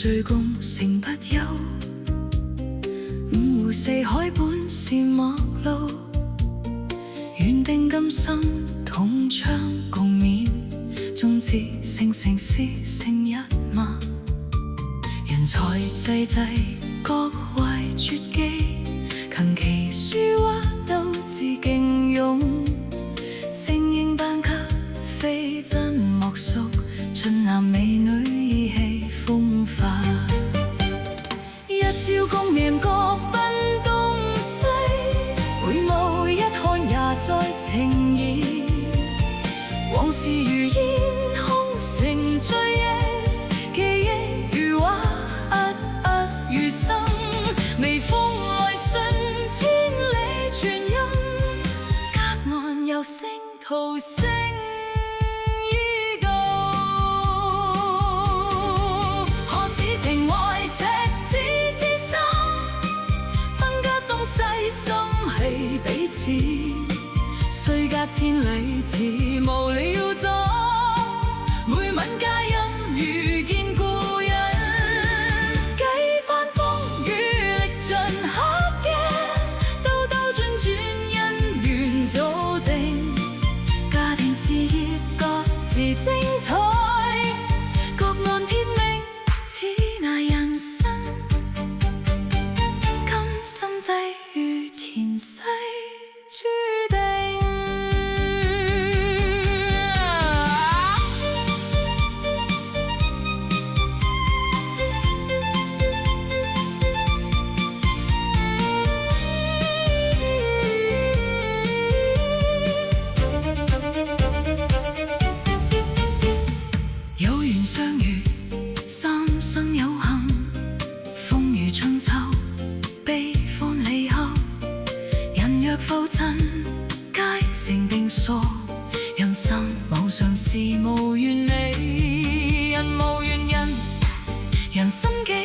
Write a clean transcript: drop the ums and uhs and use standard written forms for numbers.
聚共成不休，五湖四海本是陌路，緣定今生同窗共勉，縱至成事一晚。人才濟濟，各懷絕技，勤其書畫鬥志勁勇，精英班級非真莫屬，俊男美女意氣風發。一朝共眠各奔東西，回眸一看也在情誼。往事如煙，空成醉夜，記憶如畫，餘生。微風來信，千里傳音，隔岸有聲濤聲依舊。何似情懷赤子之心，分隔東西心繫彼此，雖隔千里似無了阻，每吻皆因遇見故人。幾番風雨歷盡黑夜，兜兜轉轉因緣早定，家庭事業各自精彩，各按天命似那人生，今生際遇前世注定。有緣相遇，三生有幸，風雨春秋，悲歡離合，人若浮沉，皆成定數。人生無常事無完美，人無完人，人心機。